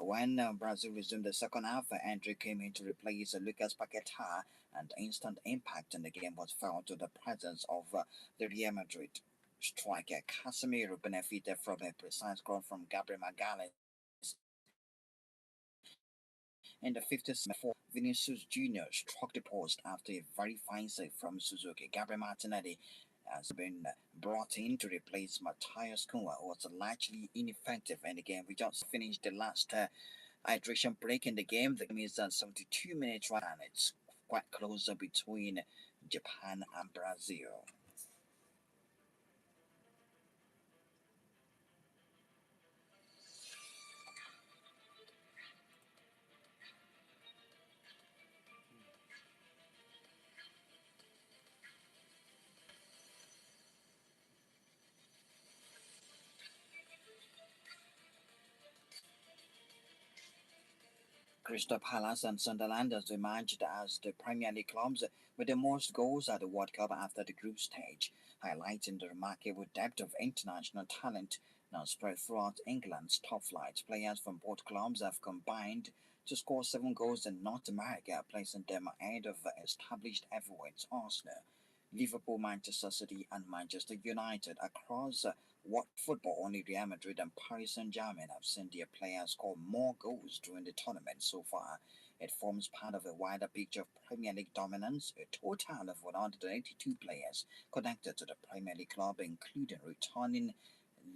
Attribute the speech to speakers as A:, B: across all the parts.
A: When Brazil resumed the second half, Andre came in to replace Lucas Paquetá, and the instant impact in the game was felt to the presence of the Real Madrid striker. Casemiro benefited from a precise goal from Gabriel Magalhaes in the 50th minute before Vinicius Jr. struck the post after a very fine save from Suzuki. Gabriel Martinelli has been brought in to replace Matthias Cunha, who was largely ineffective in the game. We just finished the last hydration break in the game. The game is 72 minutes right, and it's quite closer between Japan and Brazil. Crystal Palace and Sunderland has emerged as the Premier League clubs with the most goals at the World Cup after the group stage, highlighting the remarkable depth of international talent now spread throughout England's top flight. Players from both clubs have combined to score 7 goals in North America, placing them ahead of established heavyweights Arsenal, Liverpool, Manchester City, and Manchester United. Across what football, only Real Madrid and Paris Saint-Germain have seen their players score more goals during the tournament so far. It forms part of a wider picture of Premier League dominance. A total of 182 players connected to the Premier League club, including returning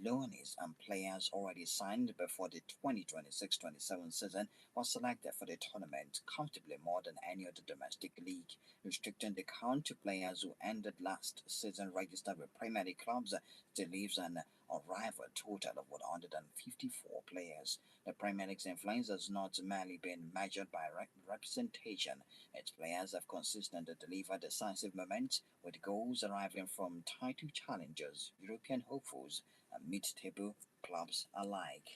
A: loanees and players already signed before the 2026-27 season, was selected for the tournament, comfortably more than any other domestic league, restricting the count to players who ended last season registered with Premier League clubs. Still leaves an unrivaled total of 154 players. The Premier League's influence has not merely been measured by representation. Its players have consistently delivered decisive moments, with goals arriving from title challengers, European hopefuls, and mid-table clubs alike.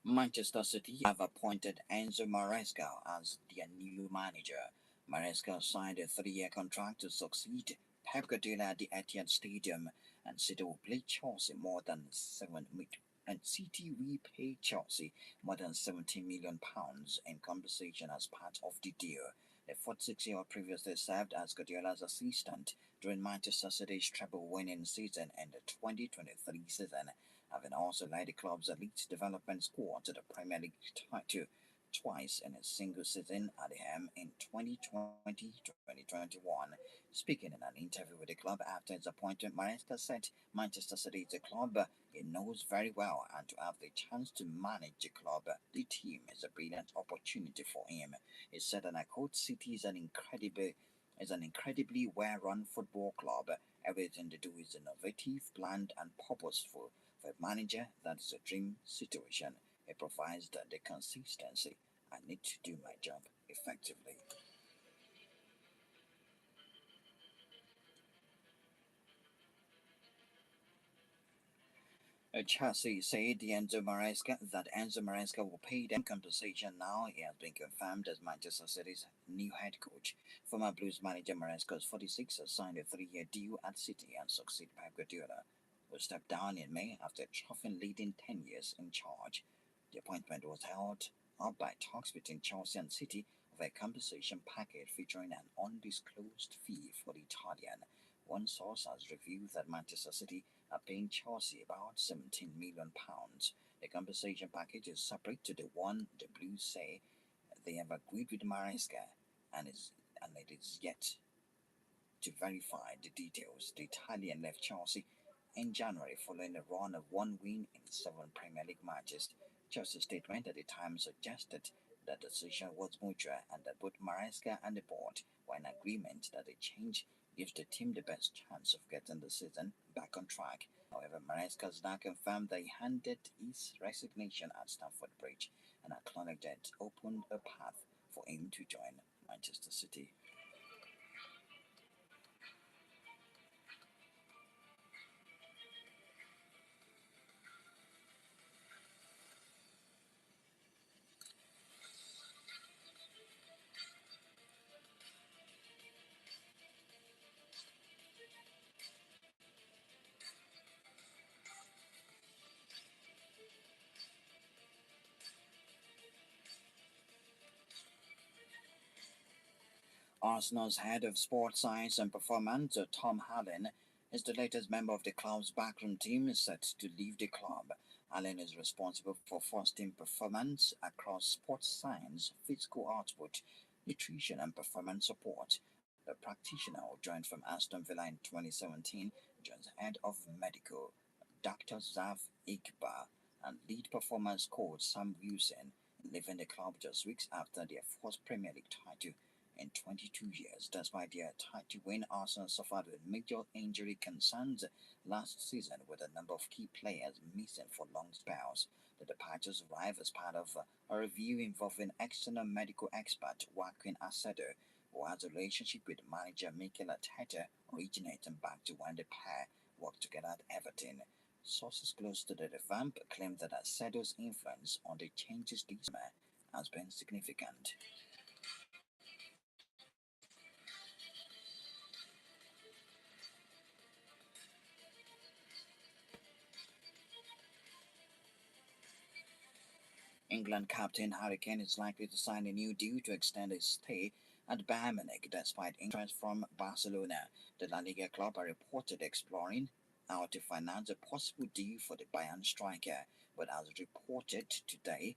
A: Manchester City have appointed Enzo Maresca as their new manager. Maresca signed a 3-year contract to succeed Pep Guardiola at the Etihad Stadium, and City will play Chelsea more than seven and City will pay Chelsea more than £70 million in compensation as part of the deal. The 46-year-old previously served as Guardiola's assistant during Manchester City's treble-winning season and the 2023 season, having also led the club's elite development squad to the Premier League title twice in a single season at the Ham in 2020-2021. Speaking in an interview with the club after his appointment, Maresca said Manchester City is a club he knows very well, and to have the chance to manage the club, the team, is a brilliant opportunity for him. He said, and I quote, City is an incredibly well-run football club. Everything they do is innovative, planned, and purposeful. For a manager, that's a dream situation. It provides the consistency I need to do my job effectively. Chelsea said Enzo Maresca will pay them compensation now. He has been confirmed as Manchester City's new head coach. Former Blues manager Maresca's 46 has signed a 3-year deal at City and succeed Pep Guardiola, who stepped down in May after trophy leading 10 years in charge. The appointment was held up by talks between Chelsea and City of a compensation package featuring an undisclosed fee for the Italian. One source has revealed that Manchester City are paying Chelsea about £17 million. The compensation package is separate to the one the Blues say they have agreed with Maresca, and it is yet to verify the details. The Italian left Chelsea in January following a run of one win in 7 Premier League matches. Chelsea's statement at the time suggested that the decision was mutual and that both Maresca and the board were in agreement that the change gives the team the best chance of getting the season back on track. However, Maresca's now confirmed that he handed his resignation at Stamford Bridge and acknowledged that it opened a path for him to join Manchester City. Arsenal's head of sports science and performance, Tom Allen, is the latest member of the club's backroom team set to leave the club. Allen is responsible for fostering performance across sports science, physical output, nutrition, and performance support. The practitioner who joined from Aston Villa in 2017 joins head of medical Dr. Zav Iqbal and lead performance coach Sam Wilson, leaving the club just weeks after their first Premier League title in 22 years. Despite their title win, Arsenal suffered with major injury concerns last season, with a number of key players missing for long spells. The departures arrive as part of a review involving external medical expert Joaquin Acedo, who has a relationship with manager Mikel Arteta, originating back to when the pair worked together at Everton. Sources close to the revamp claim that Acedo's influence on the changes this summer has been significant. England captain Harry Kane is likely to sign a new deal to extend his stay at Bayern Munich despite interest from Barcelona. The La Liga club are reported exploring how to finance a possible deal for the Bayern striker, but as reported today,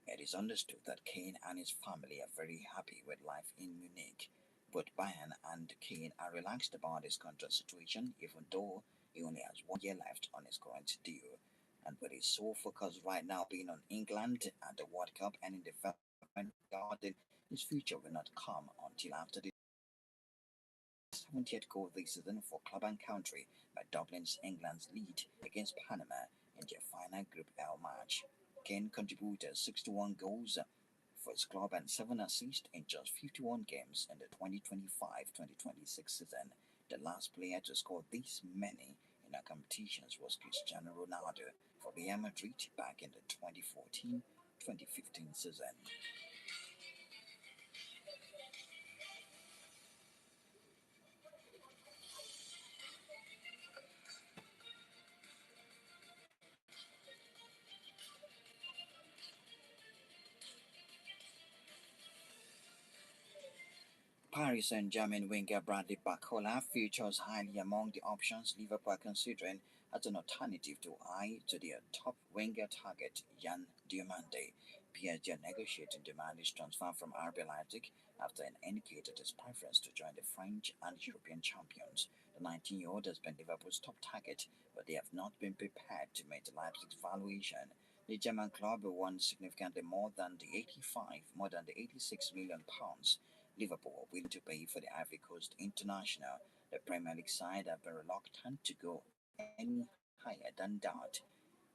A: it is understood that Kane and his family are very happy with life in Munich. Both Bayern and Kane are relaxed about his contract situation, even though he only has 1 year left on his current deal. And with his sole focus right now being on England and the World Cup and in development garden, his future will not come until after the 70th goal this season for club and country by Dublin's England's lead against Panama in their final Group L match. Kane contributed 61 goals for his club and 7 assists in just 51 games in the 2025-2026 season. The last player to score this many in our competitions was Cristiano Ronaldo for Real Madrid back in the 2014-2015 season. Paris Saint-Germain winger Bradley Barcola features highly among the options Liverpool are considering as an alternative to eye to their top winger target Jan Diomande. PSG are negotiating Diomande's transfer from RB Leipzig after it indicated his preference to join the French and European champions. The 19-year-old has been Liverpool's top target, but they have not been prepared to meet Leipzig's valuation. The German club won significantly more than the 86 million pounds Liverpool were willing to pay for the Ivory Coast international. The Premier League side have been reluctant to go any higher than that,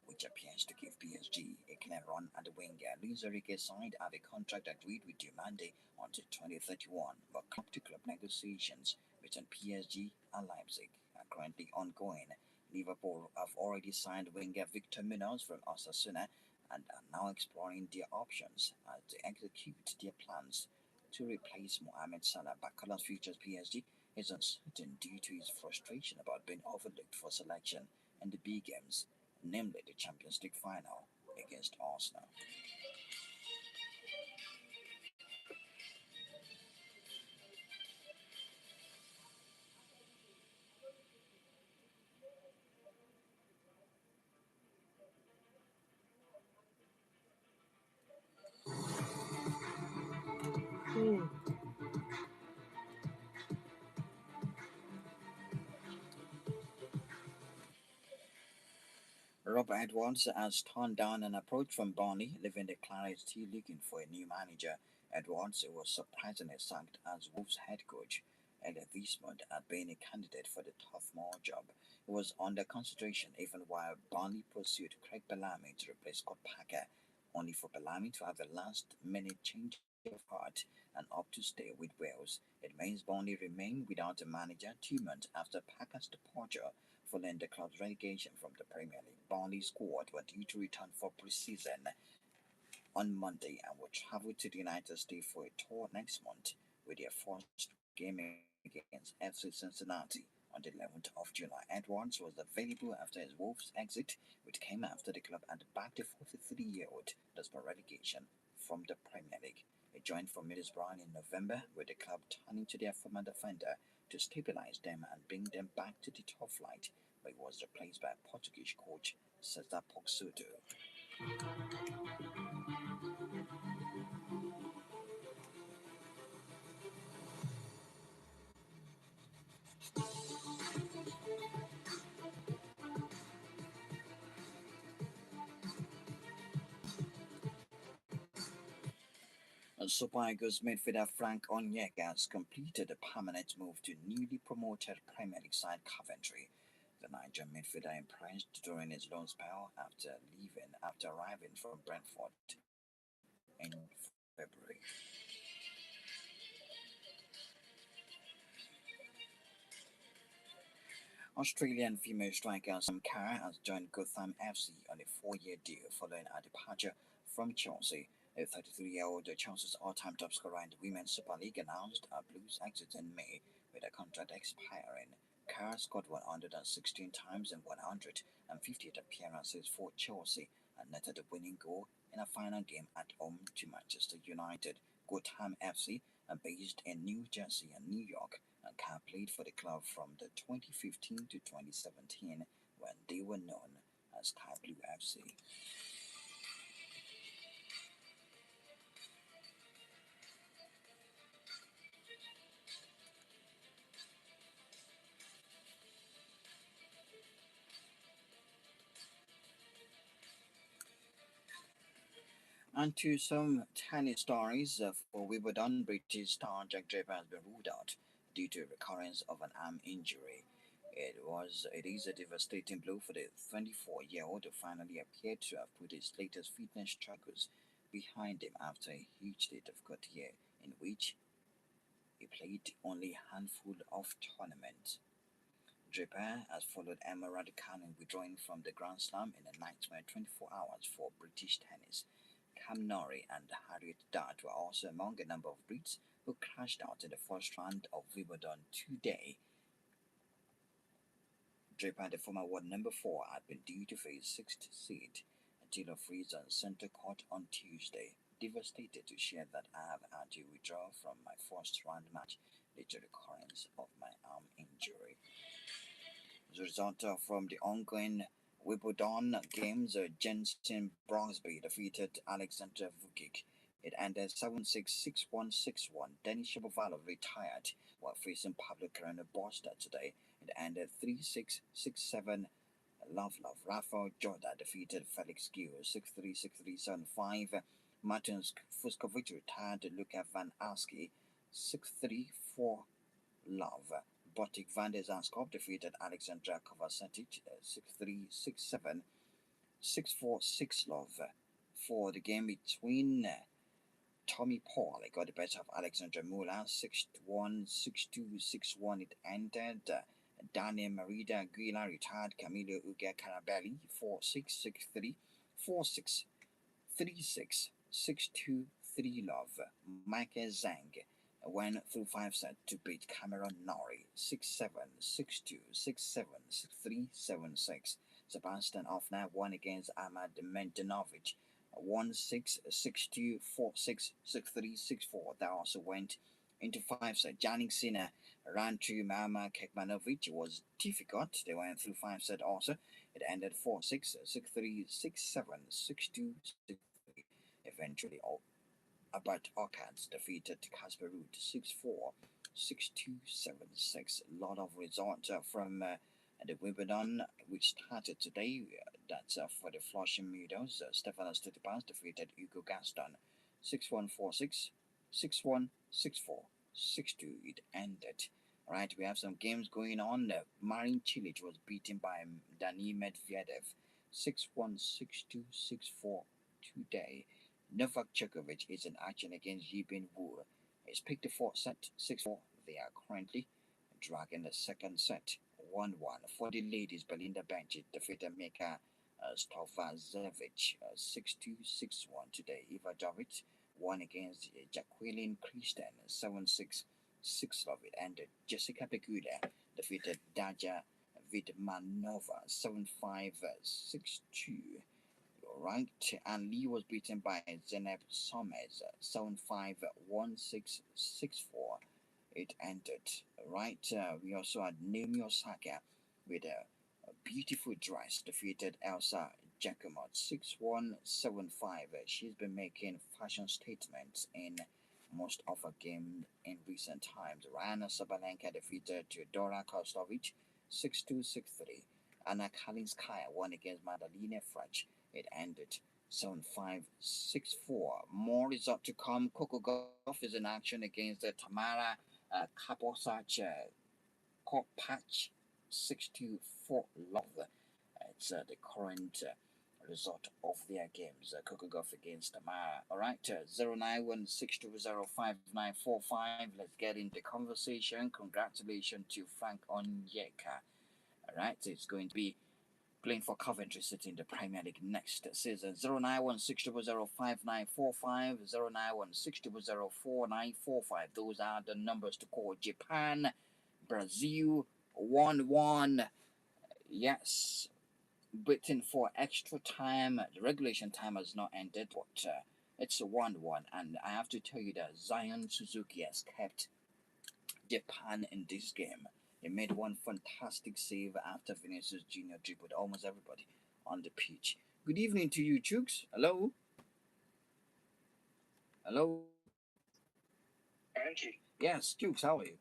A: which appears to give PSG a clear run at the winger. Luis Enrique's side have a contract agreed with Diomande until 2031, but club-to-club negotiations between PSG and Leipzig are currently ongoing. Liverpool have already signed winger Victor Munoz from Osasuna and are now exploring their options as they execute their plans to replace Mohamed Salah. Bakala's future at PSG is uncertain due to his frustration about being overlooked for selection in the big games, namely the Champions League final against Arsenal. Rob Edwards has turned down an approach from Burnley, leaving the Claret still looking for a new manager. Edwards was surprisingly sacked as Wolves head coach earlier this month had been a candidate for the Tough More job. He was under consideration even while Burnley pursued Craig Bellamy to replace Scott Parker, only for Bellamy to have a last-minute change of heart and opt to stay with Wales. It means Burnley remain without a manager 2 months after Parker's departure following the club's relegation from the Premier League. Burnley's squad were due to return for pre-season on Monday and will travel to the United States for a tour next month with their first game against FC Cincinnati on the 11th of July. Edwards was available after his Wolves exit, which came after the club had backed the 43-year-old despite relegation from the Premier League. He joined for Middlesbrough in November, with the club turning to their former defender to stabilise them and bring them back to the top flight, but he was replaced by Portuguese coach Cesar Peixoto. Super Eagles midfielder Frank Onyeka has completed a permanent move to newly promoted Premier League side Coventry. The Niger midfielder impressed during his loan spell after arriving from Brentford in February. Australian female striker Sam Kerr has joined Gotham FC on a 4-year deal following her departure from Chelsea. The 33-year-old Chelsea's all-time top scorer in the Women's Super League announced her Blues exit in May, with her contract expiring. Kerr scored 116 times in 158 appearances for Chelsea and netted the winning goal in a final game at home to Manchester United. Gotham FC are based in New Jersey and New York, and Kerr played for the club from the 2015 to 2017 when they were known as Sky Blue FC. And to some tennis stories for Wimbledon, British star Jack Draper has been ruled out due to recurrence of an arm injury. It is a devastating blow for the 24-year-old who finally appeared to have put his latest fitness struggles behind him after a huge difficult year in which he played only a handful of tournaments. Draper has followed Emma Raducanu withdrawing from the Grand Slam in a nightmare 24 hours for British tennis. Cam Norrie and Harriet Dart were also among a number of Brits who crashed out in the first round of Wimbledon today. Draper, the former world number 4, had been due to face sixth seed Taylor Fritz on centre court on Tuesday. Devastated to share that I have had to withdraw from my first round match due to the recurrence of my arm injury. As a result from the ongoing Wimbledon games, Jensen Bronsby defeated Alexander Vukic. It ended 7-6, 6-1, 6-1. Denis Shapovalov retired while facing Pablo Carreno Busta today. It ended 3-6, 6-7. Love. Rafael Jorda defeated Felix Gill 6-3, 6-3, 7-5. Martin Fuskovic retired Luka Van Aske 6-3, 4 love. Botic van der Zanskop defeated Alexandra Kovacevic 6-3, 6-7, 6-4, 6 love. For the game between Tommy Paul, it got the better of Alexandra Mula 6-1, 6-2, 6-1. It ended. Daniel Marida Guila retired Camilo Uga Carabelli 4-6, 6-3, 4-6, 3-6, 6-2, 3 love. Michael Zhang went through 5 sets to beat Cameron Norrie 6-7, 6-2, 6-7, 6-3, 7-6. Sebastian Ofner won against Ahmad Mendanovic 1-6, 6-2, 4-6, 6-3, 6-4. That also went into 5 sets. Jannik Sinner ran through Mama Kekmanovic. It was difficult. They went through 5 sets also. It ended 4-6, 6-3, 6-7, 6-2, 6-3. Eventually, Albert Orcad defeated Casper Ruud 6-4, 6-2, 7-6. A lot of results from the Wimbledon, which started today. That's for the Flushing Meadows. Stefanos Tsitsipas defeated Hugo Gaston 6-1, 4-6, 6-1, 6-4, 6-2. It ended Right, we have some games going on. Marin Cilic was beaten by Dani Medvedev 6-1, 6-2, 6-4 today. Novak Djokovic is in action against Yibin Wu. He's picked the fourth set 6-4. They are currently dragging the second set 1-1. For the ladies, Belinda Bencic defeated Mika Stovazevic 6-2, 6-1 today. Eva David won against Jacqueline Kristen 7-6. Six of it, and Jessica Pegula defeated Daja Vidmanova 7-5, 6-2. Right, and Lee was beaten by Zeneb Somers 7-5, 1-6, 6-4. It ended. Right, we also had Naomi Osaka with a beautiful dress defeated Elsa Jacquemot 6-1, 7-5. She's been making fashion statements in most of her games in recent times. Rana Sabalenka defeated Teodora Kostovic 6-2, 6-3. Anna Kalinskaya won against Madalina Frech. It ended 7-5, 6-4. More is up to come. Coco Golf is in action against Tamara Kaposach Kopach 6-2, 4 love. It's the current result of their games. Coco Golf against Tamara. All right, 09162059545. Let's get into conversation. Congratulations to Frank Onyeka. All right, it's going to be playing for Coventry City in the Premier League next season. 09160059545, 09160049545. Those are the numbers to call. Japan, Brazil, 1-1. Yes, waiting for extra time. The regulation time has not ended, but it's a 1-1. And I have to tell you that Zion Suzuki has kept Japan in this game. He made one fantastic save after Vinicius Jr. dribbled almost everybody on the pitch. Good evening to you, Chooks. Hello? Hello?
B: Thank you.
A: Yes, Chooks, how are you?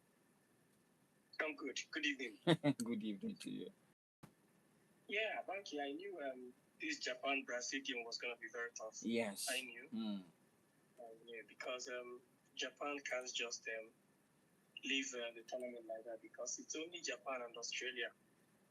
B: I'm good. Good evening.
A: Good evening to you.
B: Yeah, thank you. I knew this Japan Brazil game was going to be very tough.
A: Yes.
B: I knew. Because Japan can't just leave the tournament like that because it's only Japan and Australia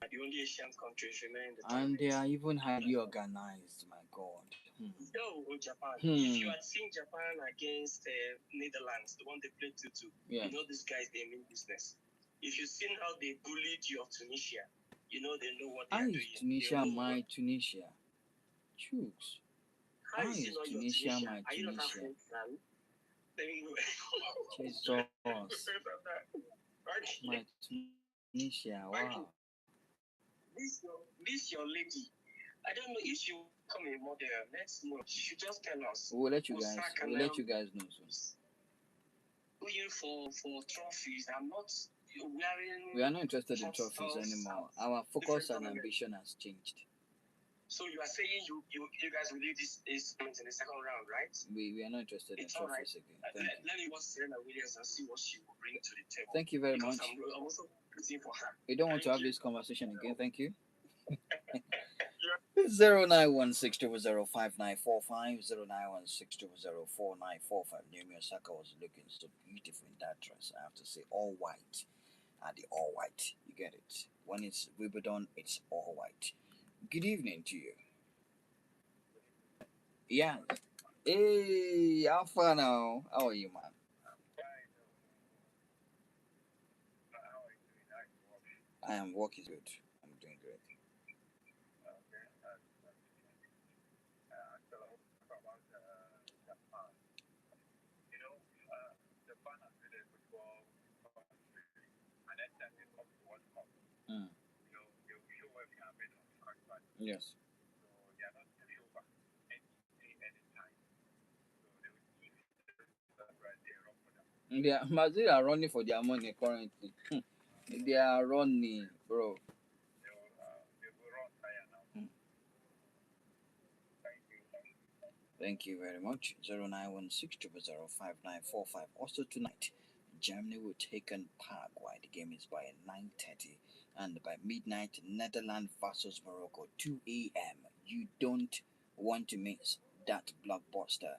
B: are the only Asian countries remaining in the tournament.
A: And they are even highly organized, my God.
B: Oh, Japan. If you had seen Japan against Netherlands, the one they played 2-2,
A: Yeah.
B: you know these guys, they mean business. If you've seen how they bullied you of Tunisia, you know they know what they are doing.
A: Tunisia, my Tunisia. Chooks.
B: How is it not your
A: Tunisia,
B: Tunisia?
A: my
B: Are you not
A: Tunisia?
B: African fan? Let me know.
A: Jesus. My Tunisia, wow.
B: This your lady. I don't know if she will become a model. Let's know. She should just tell us.
A: We'll let you guys. We'll let you guys know soon.
B: Going for trophies. I'm not wearing.
A: We are not interested in trophies anymore. Our focus and ambition has changed.
B: So you are saying you guys will leave this point in the second round, right?
A: We are not interested in trophies again.
B: Let me watch Serena Williams and see what she will bring to the table.
A: Thank you very much.
B: I'm also rooting for her.
A: We don't want to have this conversation again. Thank you. 09162059545, 09162049545. Naomi Osaka was looking so beautiful in that dress. I have to say, all white. The all white. You get it. When it's Wimbledon, it's all white. Good evening to you. Yeah. Hey, how far now? How are you, man? I am working good. I'm doing great. Mm. Yes. Yeah, Brazil are running for their money currently. They are running, bro. Thank you very much. 09160059545. Also tonight, Germany will take on Paraguay. The game is by 9:30, and by midnight, Netherlands versus Morocco 2 a.m. You don't want to miss that blockbuster.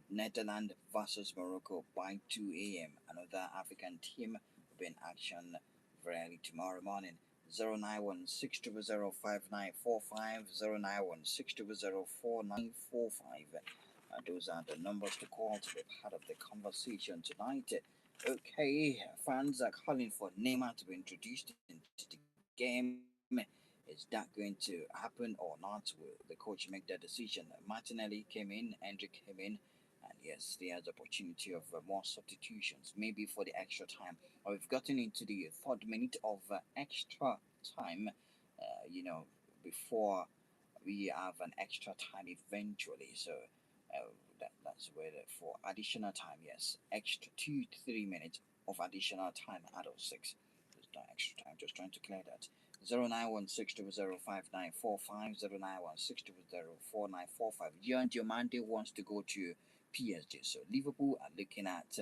A: Netherlands versus Morocco by 2 a.m. Another African team will be in action very early tomorrow morning. 09160059450 09160049450. Those are the numbers to call to be part of the conversation tonight. Okay, fans are calling for Neymar to be introduced into the game. Is that going to happen or not? Will the coach make that decision? Martinelli came in, Hendrick came in, and yes, there's opportunity of more substitutions, maybe for the extra time. We've gotten into the third minute of extra time, before we have an extra time eventually. So that's where for additional time, yes, extra 2 to 3 minutes of additional time out of six. There's no extra time. Just trying to clear that. 09160059450 09160049450. Gian Diomande wants to go to PSG. So Liverpool are looking at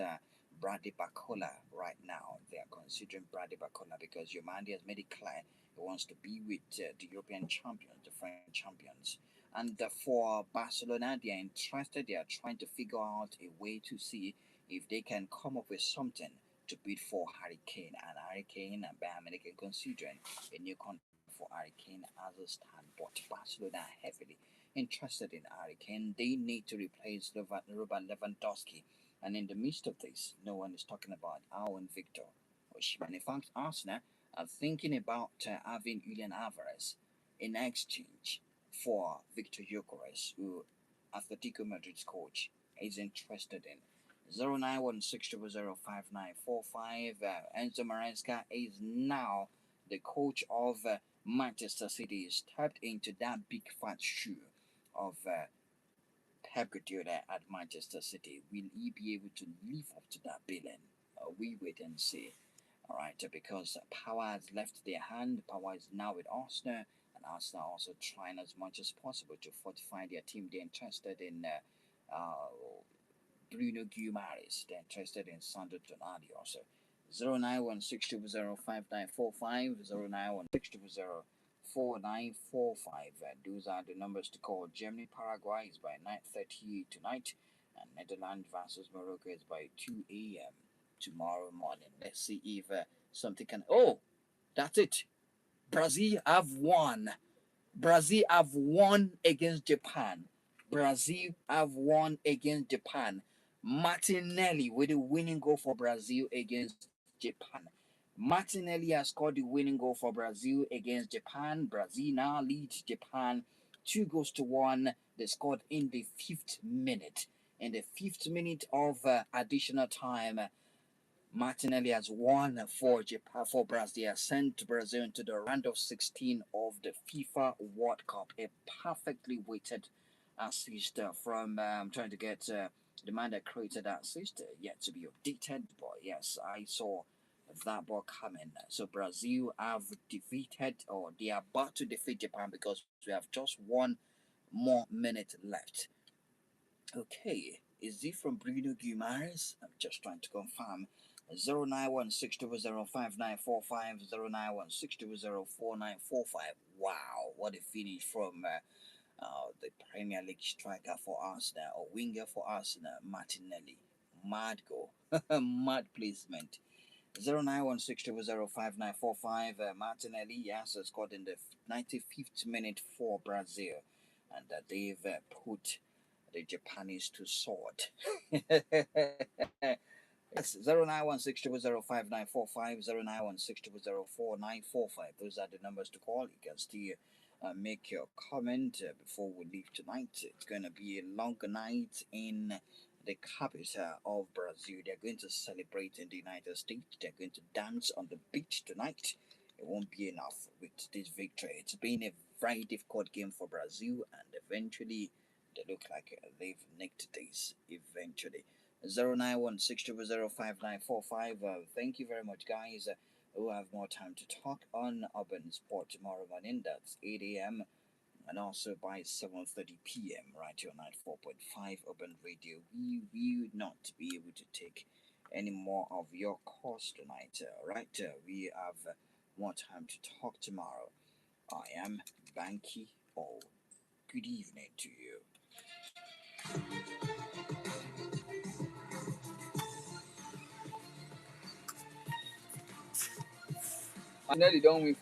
A: Bradley Bacola right now. They are considering Bradley Bacola because Diomande has made it clear he wants to be with the European champions, the French champions. And for Barcelona, they are interested. They are trying to figure out a way to see if they can come up with something to bid for Harry Kane. And Harry Kane and Bayern Munich are considering a new contract for Harry Kane as a stand. But Barcelona are heavily interested in Harry Kane. They need to replace Robert Lewandowski. And in the midst of this, no one is talking about Owen Victor Osimhen. In fact, Arsenal are thinking about having Julian Alvarez in exchange for Victor Gyökeres, who Atletico Madrid's coach is interested in. 09160059450. Enzo Maresca is now the coach of Manchester City. He stepped into that big fat shoe of Pep Guardiola at Manchester City. Will he be able to live up to that billing? We wait and see. All right, because power has left their hand. Power is now with Arsenal, and Arsenal also trying as much as possible to fortify their team. They're interested in Bruno Guimaraes. They're interested in Sandro Tonali also. 09162059450 09162049450. Those are the numbers to call. Germany Paraguay is by 9:30 tonight, and Netherlands versus Morocco is by 2 a.m. tomorrow morning. Let's see if something can. Oh, that's it. Brazil have won. Brazil have won against Japan. Brazil have won against Japan. Martinelli with the winning goal for Brazil against Japan. Martinelli has scored the winning goal for Brazil against Japan. Brazil now leads Japan 2-1. They scored in the fifth minute. In the fifth minute of additional time, Martinelli has won for Japan, for Brazil. Has sent Brazil into the round of 16 of the FIFA World Cup. A perfectly weighted assist from I'm trying to get the man that created that assist yet to be updated. But yes, I saw that ball coming. So Brazil have defeated, or they are about to defeat Japan because we have just one more minute left. Okay, is it from Bruno Guimaraes? I'm just trying to confirm. 09162059450 09162049450. Wow, what a finish from the Premier League striker for Arsenal, or winger for Arsenal, Martinelli. Mad goal, mad placement. 09162059450. Martinelli, yes, scored in the 95th minute for Brazil, and they've put the Japanese to sword. Yes, 09162059450 09162049450. Those are the numbers to call. You can still make your comment before we leave tonight. It's going to be a long night in the capital of Brazil. They're going to celebrate in the United States. They're going to dance on the beach tonight. It won't be enough with this victory. It's been a very difficult game for Brazil, and eventually they look like they've nicked this eventually. 09162059450. Thank you very much, guys. We'll have more time to talk on Urban Sport tomorrow morning. That's 8 a.m. and also by 7:30 p.m. right here on 94.5 Urban Radio. We will not be able to take any more of your calls tonight. We have more time to talk tomorrow. I am Banky O. Good evening to you.
C: I know they don't win